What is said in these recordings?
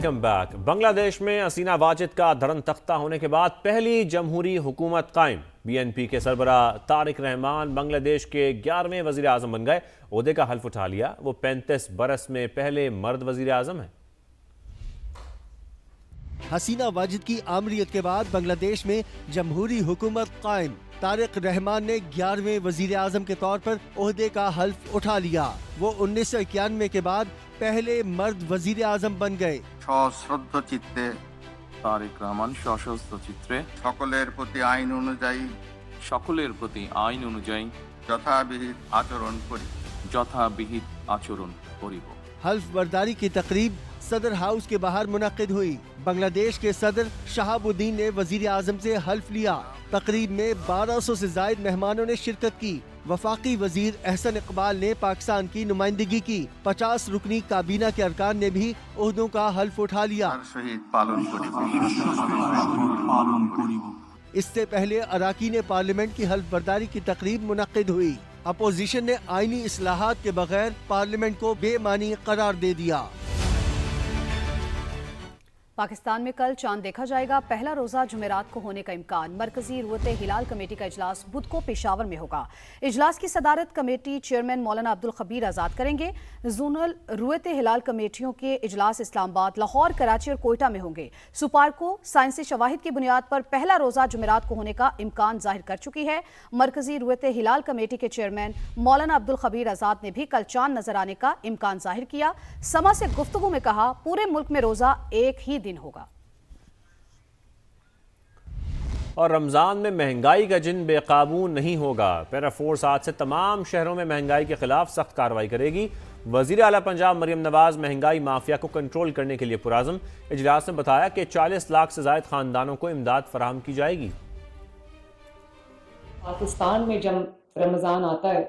Welcome back. Bangladesh में हसीना वाजिद का धरन तख्ता होने के बाद पहली जमहूरी हुकूमत कायम। BNP के सरबरा तारिक रहमान बांग्लादेश के 11वें वजीर आजम बन गए। ओहदे का हल्फ उठा लिया। वो 35 बरस में पहले मर्द वजीर आजम हैं। हसीना वाजिद की आमरीत के बाद बांग्लादेश में जमहूरी हुकूमत कायम। तारिक रहमान ने 11वें वजीर आजम के तौर पर ओहदे का हल्फ उठा लिया। वो 1991 के बाद पहले मर्द वजीर आजम बन गए। সশ্রদ্ধ চিত্তে তারেক রহমান সশস্ত্র চিত্রে সকলের প্রতি আইন অনুযায়ী যথাবিহিত আচরণ করিব। हल्फ बर्दारी की तकरीब सदर हाउस के बाहर मुनक्किद हुई। बांग्लादेश के सदर शहाबुद्दीन ने वजीर आजम से हल्फ लिया। तकरीब में 1200 से जायद मेहमानों ने शिरकत की। वफाकी वजीर एहसन इकबाल ने पाकिस्तान की नुमाइंदगी की। 50 रुकनी काबीना के अरकान ने भी ओहदों का हल्फ उठा लिया। इससे पहले अराकीन पार्लियामेंट की हल्फ बर्दारी की तकरीब मुनक्किद हुई। अपोजिशन ने आईनी इस्लाहात के बगैर पार्लियामेंट को बेमानी करार दे दिया। पाकिस्तान में कल चांद देखा जाएगा। पहला रोजा जुमेरात को होने का इम्कान। मरकजी रुयत हिलाल कमेटी का इजलास बुध को पेशावर में होगा। इजलास की सदारत कमेटी चेयरमैन मौलाना अब्दुल खबीर आजाद करेंगे। जोनल रुयत हिलाल कमेटियों के इजलास इस्लामाबाद, लाहौर, कराची और कोयटा में होंगे। सुपार को साइंसी शवाहिद की बुनियाद पर पहला रोजा जुमेरात को होने का इम्कान जाहिर कर चुकी है। मरकजी रुयत हिलाल कमेटी के चेयरमैन मौलाना अब्दुल खबीर आजाद ने भी कल चांद नजर आने का इम्कान जाहिर किया। समा से गुफ्तगू में कहा, पूरे मुल्क में रोजा एक ही दिन होगा। और रमज़ान में महंगाई का जिन बेकाबू नहीं होगा। पैरा फोर्स आज से तमाम शहरों में महंगाई के खिलाफ सख्त कार्रवाई करेगी। वज़ीर आला पंजाब मरियम नवाज महंगाई माफिया को कंट्रोल करने के लिए पुराज़म। इजलास में बताया कि 40 लाख से ज़ायद खानदानों को इमदाद फराहम की जाएगी। पाकिस्तान में जब रमज़ान आता है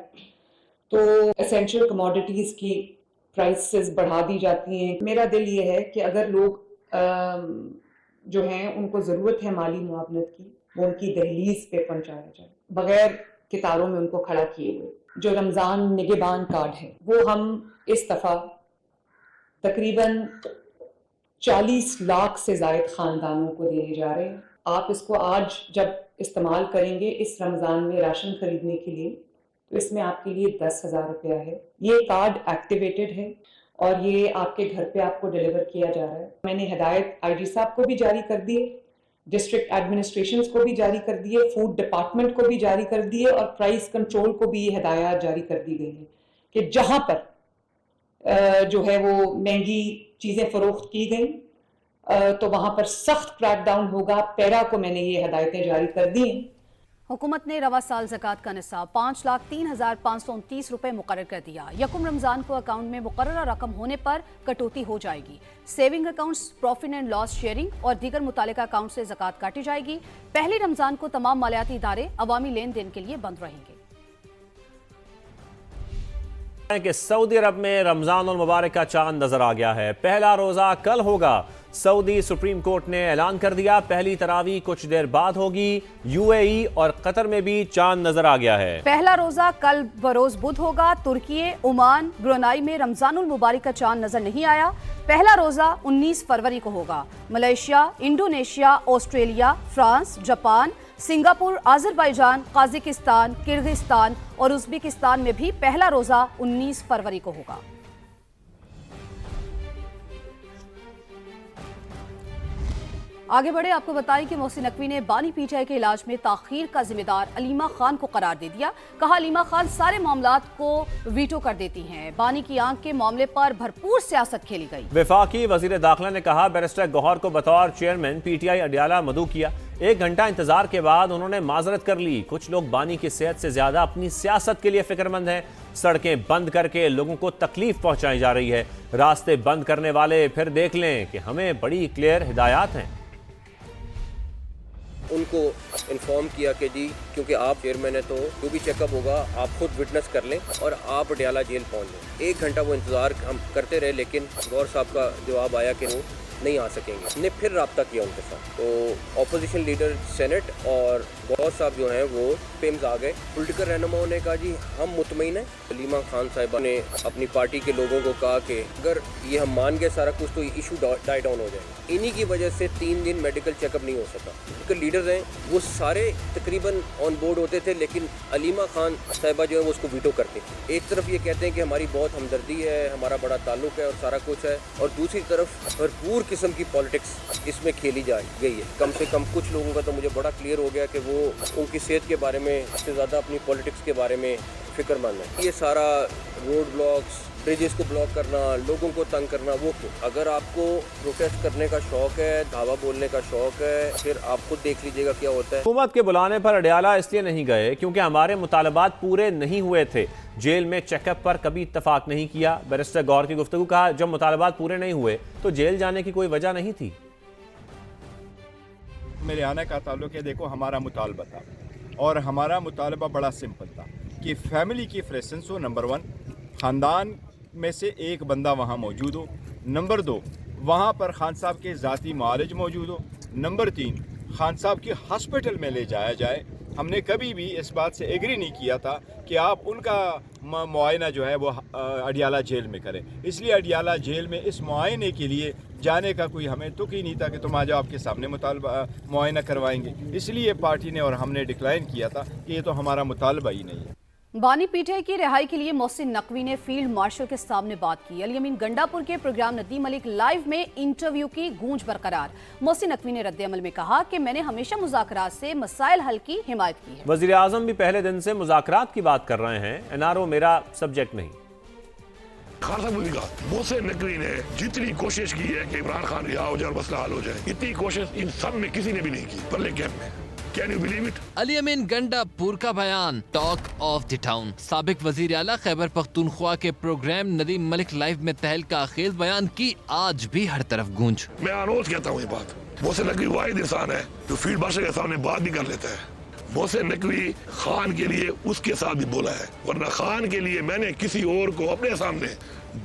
तो एसेंशियल कमोडिटीज़ की प्राइसेस बढ़ा दी जाती हैं। मेरा दिल ये है कि अगर लोग जो हैं उनको ज़रूरत है माली मुआवनत की, वो उनकी दहलीज पे पहुंचाया जाए, बगैर कितारों में उनको खड़ा किए हुए। जो रमज़ान निगहबान कार्ड है वो हम इस दफ़ा तकरीबन 40 लाख से ज़ायद ख़ानदानों को देने जा रहे हैं। आप इसको आज जब इस्तेमाल करेंगे इस रमज़ान में राशन खरीदने के लिए, तो इसमें आपके लिए 10,000 रुपया है। ये कार्ड एक्टिवेटेड है और ये आपके घर पे आपको डिलीवर किया जा रहा है। मैंने हिदायत IG साहब को भी जारी कर दी है, डिस्ट्रिक्ट एडमिनिस्ट्रेशंस को भी जारी कर दी है, फूड डिपार्टमेंट को भी जारी कर दी है और प्राइस कंट्रोल को भी ये हिदायत जारी कर दी गई है कि जहाँ पर जो है वो महंगी चीज़ें फ़रोख्त की गई तो वहाँ पर सख्त क्रैकडाउन होगा। पैरा को मैंने ये हिदायतें जारी कर दी हैं। हुकूमत ने रवा साल ज़कात का निसाब 5,03,529 रुपए मुकर्रर कर दिया। यकुम रमज़ान को अकाउंट में मुकर्ररा रकम होने पर कटौती हो जाएगी। Saving accounts, profit and loss sharing और दीगर मुतालिका अकाउंट से ज़कात काटी जाएगी। पहली रमज़ान को तमाम मालियाती इदारे अवामी लेन देन के लिए बंद रहेंगे। कि सऊदी अरब में रमज़ान और मुबारक का चांद नजर आ गया है। पहला रोजा कल होगा। सऊदी सुप्रीम कोर्ट ने ऐलान कर दिया, पहली तरावी कुछ देर बाद होगी। UAE और कतर में भी चांद नजर आ गया है। पहला रोजा कल बरोज बुध होगा। तुर्की, ओमान, ब्रुनाई में रमजानुल मुबारक का चांद नजर नहीं आया। पहला रोजा 19 फरवरी को होगा। Malaysia, Indonesia, Australia, France, Japan, Singapore, Azerbaijan, Kazakhstan, Kyrgyzstan और उज़्बेकिस्तान में भी पहला रोजा 19 फरवरी को होगा। आगे बढ़े, आपको बताएं कि मोहसिन नकवी ने बानी PTI के इलाज में ताखीर का जिम्मेदार अलीमा खान को करार दे दिया। कहा, अलीमा खान सारे मामलात को वीटो कर देती हैं। बानी की आंख के मामले पर भरपूर सियासत खेली गई। वफाकी वजीर दाखिला ने कहा, बैरिस्टर गौहर को बतौर चेयरमैन PTI अडियाला मदऊ किया। 1 घंटा इंतजार के बाद उन्होंने माजरत कर ली। कुछ लोग बानी की सेहत से ज्यादा अपनी सियासत के लिए फिक्रमंद हैं। सड़कें बंद करके लोगों को तकलीफ पहुंचाई जा रही है। रास्ते बंद करने वाले फिर देख लें कि हमें बड़ी क्लियर हिदायत हैं। उनको इन्फॉर्म किया कि जी क्योंकि आप चेयरमैन है तो जो भी चेकअप होगा आप खुद विटनेस कर लें और आप अडियाला जेल पहुंच जाएं। 1 घंटा वो इंतज़ार हम करते रहे, लेकिन गौर साहब का जवाब आया कि वो नहीं आ सकेंगे। हमने फिर रब्ता किया उनके साथ, तो अपोजिशन लीडर सेनेट और गौहर साहब जो हैं वो पेम्स आ गए। पॉलिटिकल रहनुमाओं ने कहा जी हम मुतमईन हैं। अलीमा खान साहिबा ने अपनी पार्टी के लोगों को कहा कि अगर ये हम मान गए सारा कुछ तो ये इशू डाई डाउन हो जाएगा। इन्हीं की वजह से 3 दिन मेडिकल चेकअप नहीं हो सका। पॉलिटिकल लीडर्स हैं वो सारे तकरीबन ऑन बोर्ड होते थे, लेकिन अलीमा खान साहिबा जो है वो उसको वीटो करती थी। एक तरफ ये कहते हैं कि हमारी बहुत हमदर्दी है, हमारा बड़ा ताल्लुक है और सारा कुछ है, और दूसरी तरफ भरपूर किस्म की पॉलिटिक्स इसमें खेली जा गई है। कम से कम कुछ लोगों का तो मुझे बड़ा क्लियर हो गया कि वो उनकी सेहत के बारे में से ज़्यादा अपनी पॉलिटिक्स के बारे में फिक्रमंद है। ये सारा रोड ब्लॉक्स, ब्रिजेस को ब्लॉक करना, लोगों को तंग करना, वो क्यों? अगर आपको प्रोटेस्ट करने का शौक है, धावा बोलने का शौक है, फिर आप खुद देख लीजिएगा क्या होता है। हुकूमत के बुलाने पर अडयाला इसलिए नहीं गए क्योंकि हमारे मुतालबात पूरे नहीं हुए थे। जेल में चेकअप पर कभी इत्तफाक नहीं किया। बैरिस्टर गौहर की गुफ्तगू। कहा जब मुतालबात पूरे नहीं हुए तो जेल जाने की कोई वजह नहीं थी। मेरे आने का ताल्लुक है, देखो हमारा मुतालबा था और हमारा मुतालबा बड़ा सिंपल था कि फैमिली की प्रेजेंस हो, नंबर 1, ख़ानदान में से एक बंदा वहाँ मौजूद हो, नंबर 2 वहाँ पर खान साहब के ज़ाती मुआलिज मौजूद हो, नंबर 3 खान साहब की हॉस्पिटल में ले जाया जाए। हमने कभी भी इस बात से एग्री नहीं किया था कि आप उनका मुआयना जो है वो अडयाला जेल में करें। इसलिए अडयाला जेल में इस मुआयने के लिए जाने का कोई हमें तुक ही नहीं था कि तुम आ जाओ आपके सामने मुआयना करवाएंगे। इसलिए पार्टी ने और हमने डिक्लाइन किया था कि ये तो हमारा मुतालबा ही नहीं है। बानी पीटीआई की रिहाई के लिए मोहसिन नकवी ने फील्ड मार्शल के सामने बात की। अली अमीन गंडापुर के प्रोग्राम नदीम मलिक लाइव में इंटरव्यू की गूंज बरकरार। मोहसिन नकवी ने रद्द-ए-अमल में कहा कि मैंने हमेशा मुज़ाकरात से मसाइल हल की हिमायत की है। वज़ीर आज़म भी पहले दिन से मुज़ाकरात की बात कर रहे हैं। एनआरओ मेरा सब्जेक्ट नहीं। खान साहब ने कहा मोहसिन नकवी ने जितनी कोशिश की है कि इमरान खान रिहा हो जाए और मसला हल हो जाए, इतनी कोशिश इन सब में किसी ने भी नहीं की परले कैंप में। Can you believe it? Ali अमीन गंडापुर का बयान टॉक ऑफ द टाउन। साबिक वजीर आला खैबर पख्तूनख्वा के प्रोग्राम नदीम मलिक लाइव में तहलका खेज बयान की आज भी हर तरफ गूंज। मैं अनोज कहता हूँ ये बात, मोहसिन नकवी वाहिद इंसान है जो फील्ड मार्शल के सामने बात भी कर लेता है। मोहसिन नकवी खान के लिए उसके साथ भी बोला है, वरना खान के लिए मैंने किसी और को अपने सामने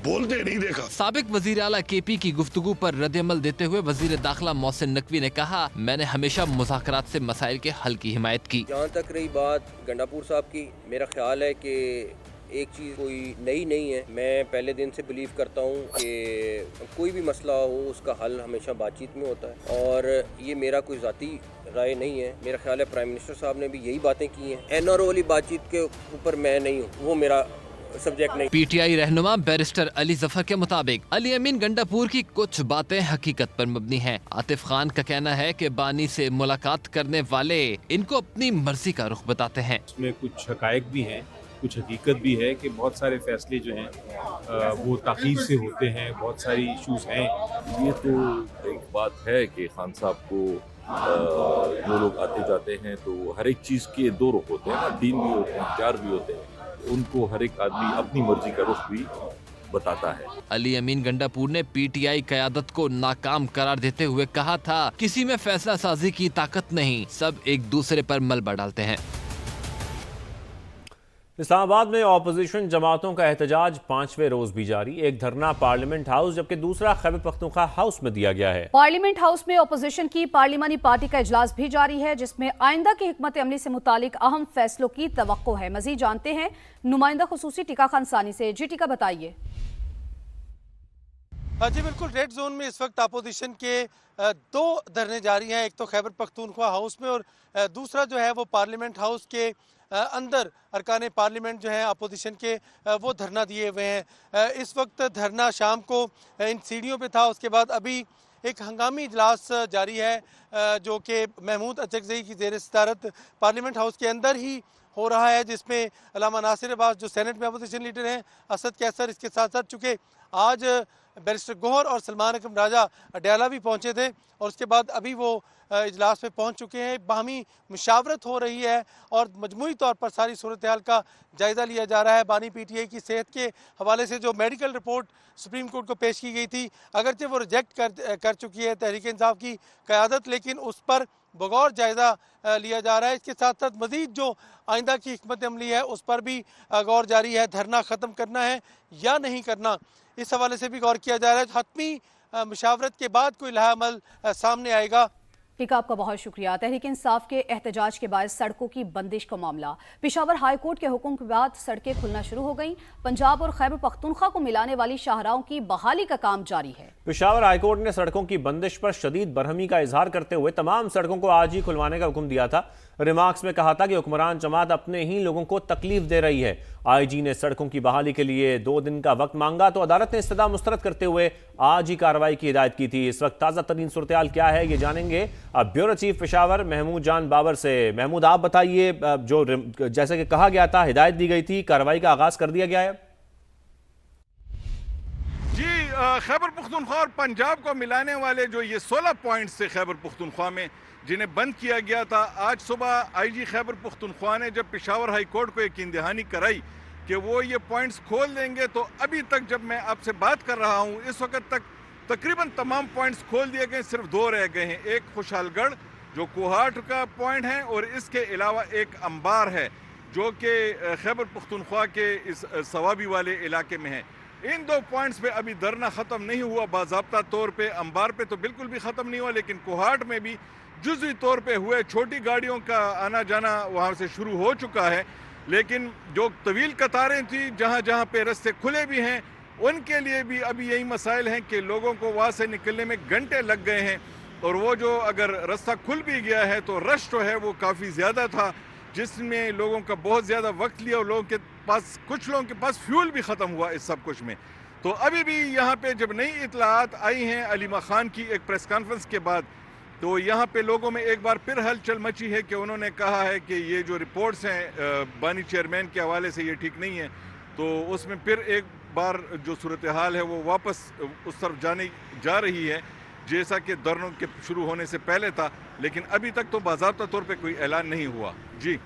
बोलते नहीं देखा। साबिक वजीर आला केपी की गुफ्तगू पर रद्द-ए-अमल देते हुए वजीर दाखिला मोहसिन नकवी ने कहा मैंने हमेशा मुज़ाकरात से मसाइल के हल की हिमायत की। जहाँ तक रही बात गंडापुर साहब की, मेरा ख्याल है कि एक चीज़ कोई नई नहीं है। मैं पहले दिन से बिलीव करता हूँ कि कोई भी मसला हो उसका हल हमेशा बातचीत में होता है, और ये मेरा कोई ज़ाती राय नहीं है। मेरा ख्याल है प्राइम मिनिस्टर साहब ने भी यही बातें की हैं। एनआरओ वाली बातचीत के ऊपर मैं नहीं हूँ, वो मेरा सब्जेक्ट नहीं। पीटीआई रहनुमा बैरिस्टर अली जफर के मुताबिक अली अमीन गंडापुर की कुछ बातें हकीकत पर मबनी हैं। आतिफ खान का कहना है कि बानी से मुलाकात करने वाले इनको अपनी मर्जी का रुख बताते हैं। इसमें कुछ हकायक भी हैं, कुछ हकीकत भी है कि बहुत सारे फैसले जो हैं वो ताख़ीर से होते हैं, बहुत सारी इश्यूज हैं। ये तो एक बात है कि खान साहब को जो लोग आते जाते हैं तो हर एक चीज़ के 2 रुख होते हैं ना, 3 भी होते हैं, 4 भी होते हैं। उनको हर एक आदमी अपनी मर्जी का रुख भी बताता है। अली अमीन गंडापुर ने पीटीआई क़यादत को नाकाम करार देते हुए कहा था किसी में फैसला साजी की ताकत नहीं, सब एक दूसरे पर मलबा डालते हैं। इस्लामाबाद में अपोजिशन जमातों का एहतजाज 5वें रोज भी जारी। एक धरना पार्लियामेंट हाउस जबकि दूसरा खैबर पख्तूनख्वा हाउस में दिया गया है। पार्लियामेंट हाउस में अपोजिशन की पार्लिमानी पार्टी का इजलास भी जारी है जिसमें आइंदा की हिकमत अमली से मुतालिक अहम फैसलों की तवक्को है। मजीद जानते हैं नुमाइंदा खुसूसी टीका खान सानी से। जी टीका बताइए। जी बिल्कुल, रेड जोन में इस वक्त अपोजिशन के 2 धरने जारी हैं। एक तो खैबर पख्तूनख्वा हाउस में और दूसरा जो है वो पार्लियामेंट हाउस के अंदर अरकान पार्लियामेंट जो है अपोजिशन के वो धरना दिए हुए हैं। इस वक्त धरना शाम को इन सीढ़ियों पे था। उसके बाद अभी एक हंगामी इजलास जारी है जो कि महमूद अचकज़ई की ज़ेर सदारत पार्लियामेंट हाउस के अंदर ही हो रहा है, जिसमें अल्लामा नासिर अब्बास जो सेनेट में अपोजिशन लीडर हैं, असद कैसर, इसके साथ साथ चूँकि आज बैरिस्टर गौहर और सलमान अकरम राजा अडयाला भी पहुँचे थे और उसके बाद अभी वो इजलास पे पहुंच चुके हैं। बाहमी मुशावरत हो रही है और मजमूई तौर पर सारी सूरत हाल का जायज़ा लिया जा रहा है। बानी पीटीआई की सेहत के हवाले से जो मेडिकल रिपोर्ट सुप्रीम कोर्ट को पेश की गई थी, अगरचे वो रिजेक्ट कर चुकी है तहरीक इंसाफ की क़यादत, लेकिन उस पर बगौर जायज़ा लिया जा रहा है। इसके साथ साथ मज़ीद जो आइंदा की हिकमत अमली है उस पर भी गौर जारी है। धरना ख़त्म करना है या नहीं करना, इस हवाले से भी गौर किया जा रहा है। हतमी मुशावरत के बाद कोई लाहेअमल सामने आएगा। टीका, आपका बहुत शुक्रिया। तहरीक इंसाफ के एहतजाज के बाद सड़कों की बंदिश का मामला। पेशावर हाई कोर्ट के हुक्म के बाद सड़कें खुलना शुरू हो गईं। पंजाब और खैबर पख्तूनख्वा को मिलाने वाली शाहराहों की बहाली का काम जारी है। पेशावर हाई कोर्ट ने सड़कों की बंदिश पर शदीद बरहमी का इजहार करते हुए तमाम सड़कों को आज ही खुलवाने का हुक्म दिया था। रिमार्क्स में कहा था कि हुक्मरान जमात अपने ही लोगों को तकलीफ दे रही है। आईजी ने सड़कों की बहाली के लिए 2 दिन का वक्त मांगा तो अदालत ने इस्तदा मुस्तरद करते हुए आज ही कार्रवाई की हिदायत की थी। इस वक्त ताज़ा तरीन सूरत-ए-हाल क्या है ये जानेंगे अब ब्यूरो चीफ पेशावर महमूद जान बाबर से। महमूद, आप बताइए, जो जैसे कि कहा गया था, हिदायत दी गई थी, कार्रवाई का आगाज कर दिया गया है? जी, खैबर पख्तूनख्वा और पंजाब को मिलाने वाले जो ये 16 पॉइंट्स थे खैबर पख्तूनख्वा में, जिन्हें बंद किया गया था, आज सुबह आईजी खैबर पख्तूनख्वा ने जब पेशावर हाई कोर्ट को एक इंतहानी कराई कि वो ये पॉइंट्स खोल देंगे, तो अभी तक जब मैं आपसे बात कर रहा हूँ इस वक्त तक तकरीबन तमाम पॉइंट्स खोल दिए गए, सिर्फ 2 रह गए हैं। एक खुशहालगढ़ जो कोहाट का पॉइंट है और इसके अलावा एक अंबार है जो कि खैबर पख्तूनख्वा के इस सवाबी वाले इलाके में है। इन 2 पॉइंट्स पे अभी धरना ख़त्म नहीं हुआ बाज़ाब्ता तौर पे। अंबार पे तो बिल्कुल भी ख़त्म नहीं हुआ, लेकिन कोहाट में भी जुज़वी तौर पे हुए। छोटी गाड़ियों का आना जाना वहाँ से शुरू हो चुका है, लेकिन जो तवील कतारें थी जहाँ जहाँ पे रास्ते खुले भी हैं उनके लिए भी अभी यही मसाइल हैं कि लोगों को वहाँ से निकलने में घंटे लग गए हैं। और वो जो अगर रास्ता खुल भी गया है तो रश जो है वो काफ़ी ज़्यादा था, जिसमें लोगों का बहुत ज़्यादा वक्त लिया और लोगों के पास, कुछ लोगों के पास फ्यूल भी ख़त्म हुआ इस सब कुछ में। तो अभी भी यहाँ पे जब नई इतलात आई हैं अलीमा खान की एक प्रेस कॉन्फ्रेंस के बाद, तो यहाँ पे लोगों में एक बार फिर हलचल मची है कि उन्होंने कहा है कि ये जो रिपोर्ट्स हैं बानी चेयरमैन के हवाले से ये ठीक नहीं है। तो उसमें फिर एक बार जो सूरत हाल है वो वापस उस तरफ जा रही है जैसा कि धरनों के शुरू होने से पहले था, लेकिन अभी तक तो बाज़ाब्ता तौर पे कोई ऐलान नहीं हुआ। जी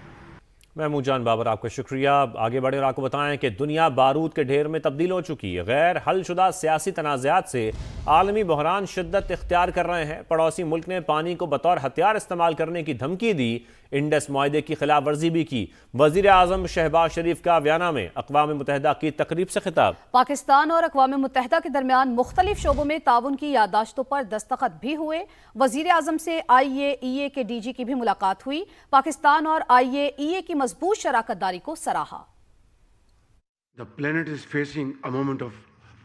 महमूद जान बाबर, आपका शुक्रिया। आगे बढ़े और आपको बताएं कि दुनिया बारूद के ढेर में तब्दील हो चुकी है। गैर हलशुदा सियासी तनाज़ात से आलमी बहरान शिद्दत इख्तियार कर रहे हैं। पड़ोसी मुल्क ने पानी को बतौर हथियार इस्तेमाल करने की धमकी दी, इंडस मुआहदे की खिलाफ वर्जी भी की। वज़ीर आज़म शहबाज शरीफ का वियना में अक़वाम मुत्तहिदा की तकरीब से खिताब। पाकिस्तान और अक़वाम मुत्तहिदा के दरमियान मुख्तलिफ शोबों में ताउन की याददाश्तों पर दस्तखत भी हुए। वज़ीर आज़म से IAEA के DG की भी मुलाकात हुई। पाकिस्तान और IAEA की मजबूत शराकत दारी को सराहा। The planet is facing a moment of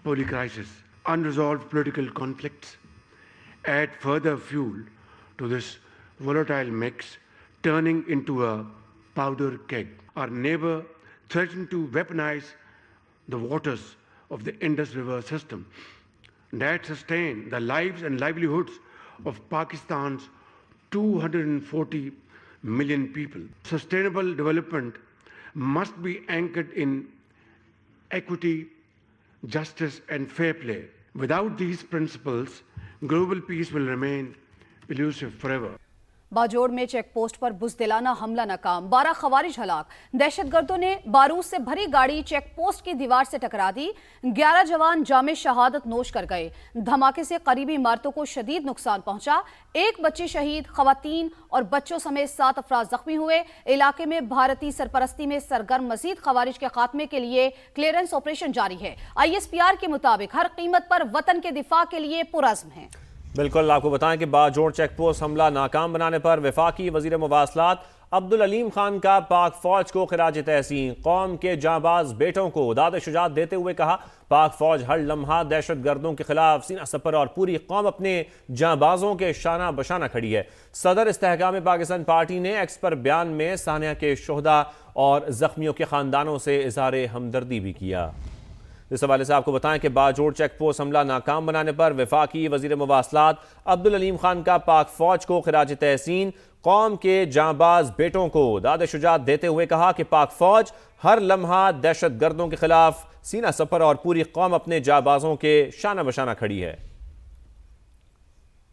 polycrisis. Unresolved political conflicts add further fuel to this volatile mix, turning into a powder keg. Our neighbor threatened to weaponize the waters of the Indus River system that sustain the lives and livelihoods of Pakistan's 240 million people. Sustainable development must be anchored in equity, justice and fair play. Without these principles, global peace will remain elusive forever. Bajaur में check post पर बुज़दिलाना हमला नाकाम, 12 खवारिज हलाक। दहशतगर्दों ने बारूद से भरी गाड़ी चेक पोस्ट की दीवार से टकरा दी। 11 जवान जामे शहादत नोश कर गए। धमाके से करीबी इमारतों को शदीद नुकसान पहुंचा। 1 बच्ची शहीद, खवातीन और बच्चों समेत 7 अफराद जख्मी हुए। इलाके में भारतीय सरपरस्ती में सरगर्म मजीद खवारिज के खात्मे के लिए क्लियरेंस ऑपरेशन जारी है। ISPR के मुताबिक हर कीमत पर वतन के दिफा के लिए पुरज़्म है। बिल्कुल, आपको बताएं कि बाजोड़ चेक पोस्ट हमला नाकाम बनाने पर वफाकी वज़ीर मुवासलात अब्दुल अलीम खान का पाक फौज को खिराज तहसीन। कौम के जांबाज बेटों को दाद शुजात देते हुए कहा, पाक फौज हर लम्हा दहशत गर्दों के खिलाफ सीना सपर और पूरी कौम अपने जांबाजों के शाना बशाना खड़ी है। सदर इस्तेहकाम पाकिस्तान पार्टी ने एक्स पर बयान में सानिया के शोहदा और जख्मियों के खानदानों से इजहार हमदर्दी भी किया। इस हवाले से आपको बताएं कि बाजोड़ चेक पोस्ट हमला नाकाम बनाने पर वफाकी वज़ीर मुवासलात अब्दुल अलीम खान का पाक फौज को खिराज तहसीन। कौम के जांबाज बेटों को दाद शुजात देते हुए कहा कि पाक फौज हर लम्हा दहशत गर्दों के खिलाफ सीना सपर और पूरी कौम अपने जांबाजों के शाना बशाना खड़ी है।